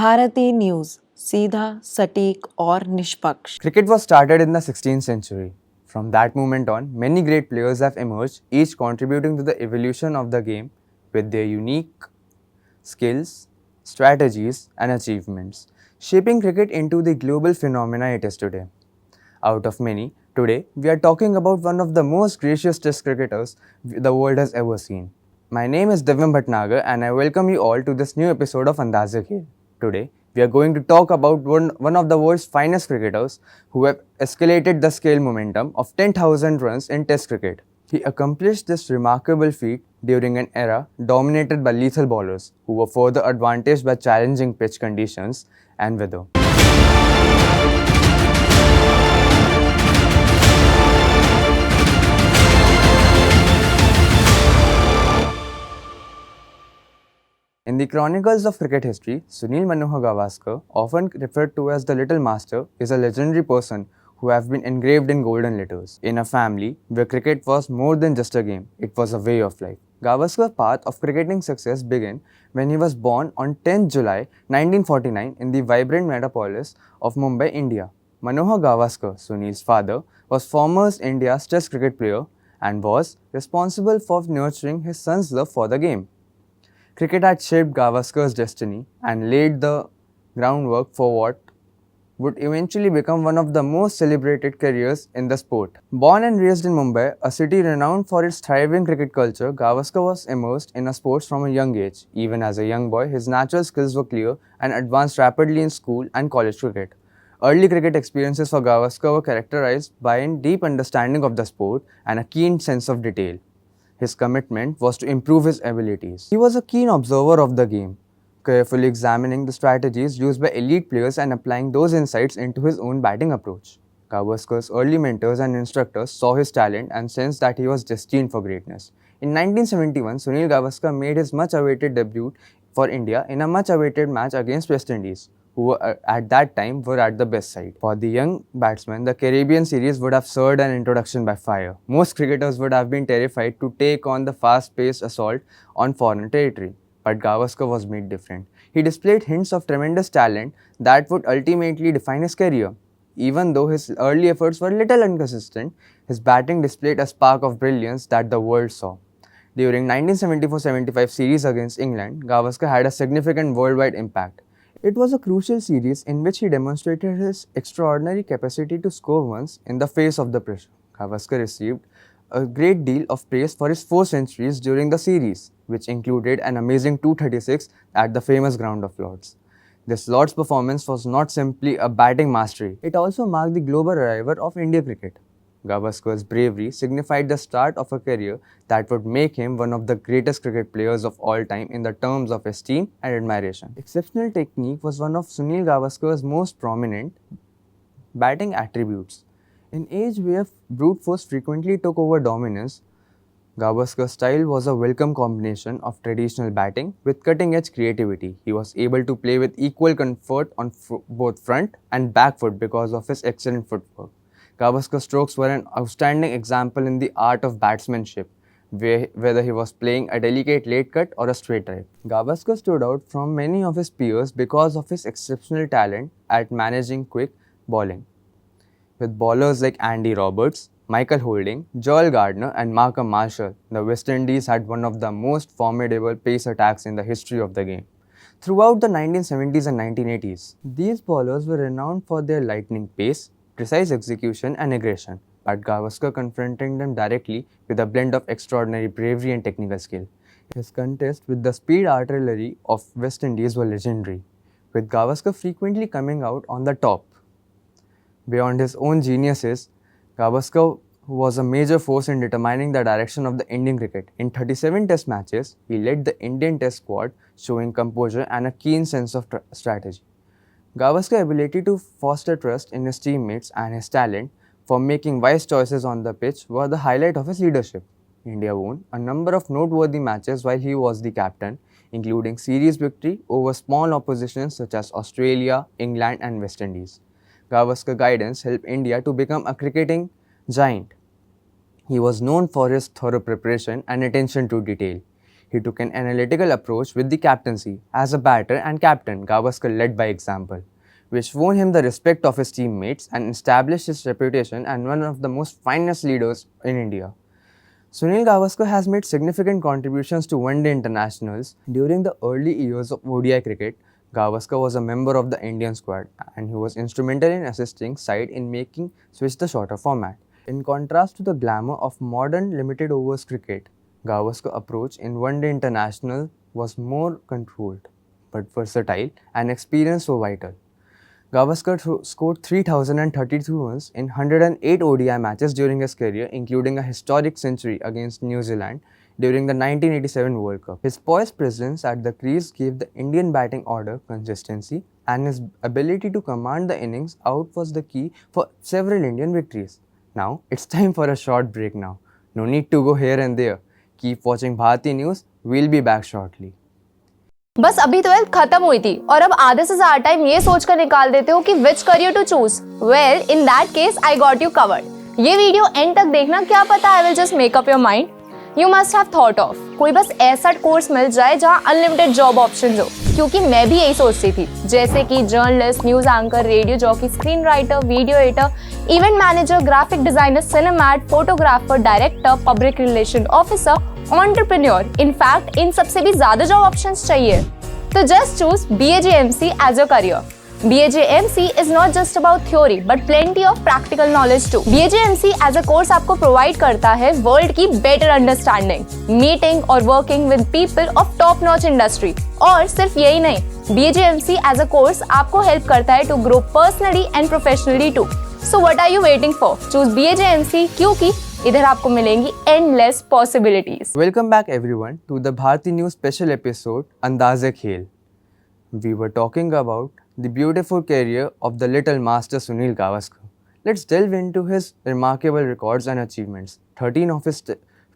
Bharti news सीधा, सटीक और निष्पक्ष। Cricket was started in the 16th century. From that moment on, many great players have emerged, each contributing to the evolution of the game with their unique skills, strategies, and achievements, shaping cricket into the global phenomena it is today. Out of many, today we are talking about one of the most gracious test cricketers the world has ever seen. My name is Divyam Bhatnagar and I welcome you all to this new episode of Andaaz-e-khel. Today, we are going to talk about one of the world's finest cricketers who have escalated the scale momentum of 10,000 runs in test cricket. He accomplished this remarkable feat during an era dominated by lethal bowlers who were further advantaged by challenging pitch conditions and weather. In the chronicles of cricket history, Sunil Manohar Gavaskar, often referred to as the Little Master, is a legendary person who have been engraved in golden letters. In a family where cricket was more than just a game, it was a way of life. Gavaskar's path of cricketing success began when he was born on 10th July 1949 in the vibrant metropolis of Mumbai, India. Manohar Gavaskar, Sunil's father, was former India's Test cricket player and was responsible for nurturing his son's love for the game. Cricket had shaped Gavaskar's destiny and laid the groundwork for what would eventually become one of the most celebrated careers in the sport. Born and raised in Mumbai, a city renowned for its thriving cricket culture, Gavaskar was immersed in sports from a young age. Even as a young boy, his natural skills were clear and advanced rapidly in school and college cricket. Early cricket experiences for Gavaskar were characterized by a deep understanding of the sport and a keen sense of detail. His commitment was to improve his abilities. He was a keen observer of the game, carefully examining the strategies used by elite players and applying those insights into his own batting approach. Gavaskar's early mentors and instructors saw his talent and sensed that he was destined for greatness. In 1971, Sunil Gavaskar made his much-awaited debut for India in a much-awaited match against West Indies, who were at that time were at the best side. For the young batsman, the Caribbean series would have served an introduction by fire. Most cricketers would have been terrified to take on the fast-paced assault on foreign territory. But Gavaskar was made different. He displayed hints of tremendous talent that would ultimately define his career. Even though his early efforts were little inconsistent, his batting displayed a spark of brilliance that the world saw. During 1974-75 series against England, Gavaskar had a significant worldwide impact. It was a crucial series in which he demonstrated his extraordinary capacity to score runs in the face of the pressure. Gavaskar received a great deal of praise for his 4 centuries during the series, which included an amazing 236 at the famous ground of Lord's. This Lord's performance was not simply a batting mastery, it also marked the global arrival of India cricket. Gavaskar's bravery signified the start of a career that would make him one of the greatest cricket players of all time in the terms of esteem and admiration. Exceptional technique was one of Sunil Gavaskar's most prominent batting attributes. In age where brute force frequently took over dominance, Gavaskar's style was a welcome combination of traditional batting with cutting-edge creativity. He was able to play with equal comfort on both front and back foot because of his excellent footwork. Gavaskar's strokes were an outstanding example in the art of batsmanship, whether he was playing a delicate late cut or a straight drive. Gavaskar stood out from many of his peers because of his exceptional talent at managing quick bowling. With bowlers like Andy Roberts, Michael Holding, Joel Gardner and Malcolm Marshall, the West Indies had one of the most formidable pace attacks in the history of the game. Throughout the 1970s and 1980s, these bowlers were renowned for their lightning pace, precise execution and aggression, but Gavaskar confronting them directly with a blend of extraordinary bravery and technical skill. His contests with the speed artillery of West Indies were legendary, with Gavaskar frequently coming out on the top. Beyond his own geniuses, Gavaskar was a major force in determining the direction of the Indian cricket. In 37 test matches, he led the Indian test squad, showing composure and a keen sense of strategy. Gavaskar's ability to foster trust in his teammates and his talent for making wise choices on the pitch were the highlight of his leadership. India won a number of noteworthy matches while he was the captain, including series victory over small oppositions such as Australia, England and West Indies. Gavaskar's guidance helped India to become a cricketing giant. He was known for his thorough preparation and attention to detail. He took an analytical approach with the captaincy. As a batter and captain, Gavaskar led by example, which won him the respect of his teammates and established his reputation as one of the most finest leaders in India. Sunil Gavaskar has made significant contributions to one-day internationals. During the early years of ODI cricket, Gavaskar was a member of the Indian squad and he was instrumental in assisting side in making switch the shorter format. In contrast to the glamour of modern limited overs cricket, Gavaskar's approach in one-day international was more controlled but versatile and experience were vital. Gavaskar scored 3,032 runs in 108 ODI matches during his career, including a historic century against New Zealand during the 1987 World Cup. His poised presence at the crease gave the Indian batting order consistency, and his ability to command the innings out was the key for several Indian victories. Now, it's time for a short break now. No need to go here and there. Keep watching Bharati News. We'll be back shortly. बस अभी 12th खत्म हुई थी और अब आधे से ज्यादा टाइम ये सोचकर निकाल देते हो कि which career to choose. Well, in that case I got you covered. ये वीडियो एंड तक देखना, क्या पता I will just make up your mind. You must have thought of कोई बस ऐसा कोर्स मिल जाए जहाँ अनलिमिटेड जॉब ऑप्शंस हो, क्योंकि मैं भी यही सोचती थी. जैसे कि journalist, news anchor, radio jockey, screen writer, video editor, event manager, graphic designer, cinematographer, director, public relation officer, entrepreneur. In fact इन सबसे भी ज्यादा जॉब ऑप्शंस चाहिए. तो just choose BAJMC as your career. BAJMC is not just about theory but plenty of practical knowledge too. BAJMC as a course आपको provide करता है world की better understanding, meeting और working with people of top notch industry. और सिर्फ यही नहीं, BAJMC as a course आपको help करता है to grow personally and professionally too. So what are you waiting for? Choose BAJMC क्योंकि इधर आपको मिलेंगी endless possibilities. Welcome back everyone to the Bharati News special episode Andaaz-e-khel. We were talking about the beautiful career of the little master Sunil Gavaskar. Let's delve into his remarkable records and achievements. 13 of his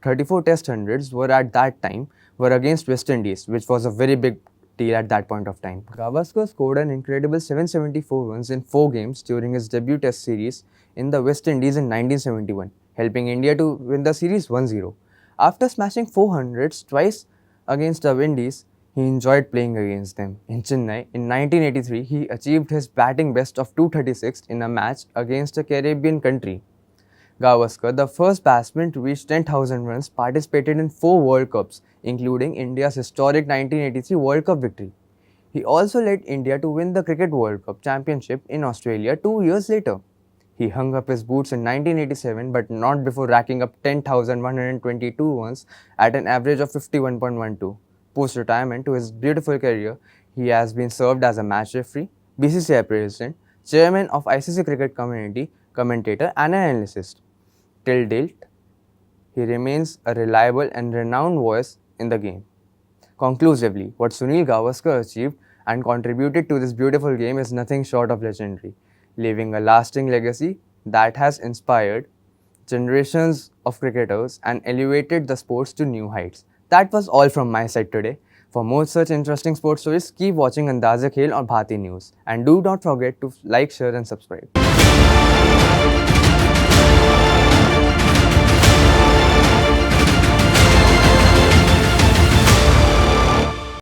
34 test hundreds were at that time were against West Indies, which was a very big deal at that point of time. Gavaskar scored an incredible 774 runs in 4 games during his debut test series in the West Indies in 1971, helping India to win the series 1-0. After smashing 400s twice against the Windies, he enjoyed playing against them. In Chennai, in 1983, he achieved his batting best of 236 in a match against a Caribbean country. Gavaskar, the first batsman to reach 10,000 runs, participated in 4 World Cups, including India's historic 1983 World Cup victory. He also led India to win the Cricket World Cup Championship in Australia 2 years later. He hung up his boots in 1987, but not before racking up 10,122 runs at an average of 51.12. Post-retirement to his beautiful career, he has been served as a match referee, BCCI president, chairman of ICC cricket community, commentator and an analyst. Till date, he remains a reliable and renowned voice in the game. Conclusively, what Sunil Gavaskar achieved and contributed to this beautiful game is nothing short of legendary, leaving a lasting legacy that has inspired generations of cricketers and elevated the sports to new heights. That was all from my side today. For more such interesting sports stories, keep watching Andaaz-e-khel on Bharati News. And do not forget to like, share and subscribe.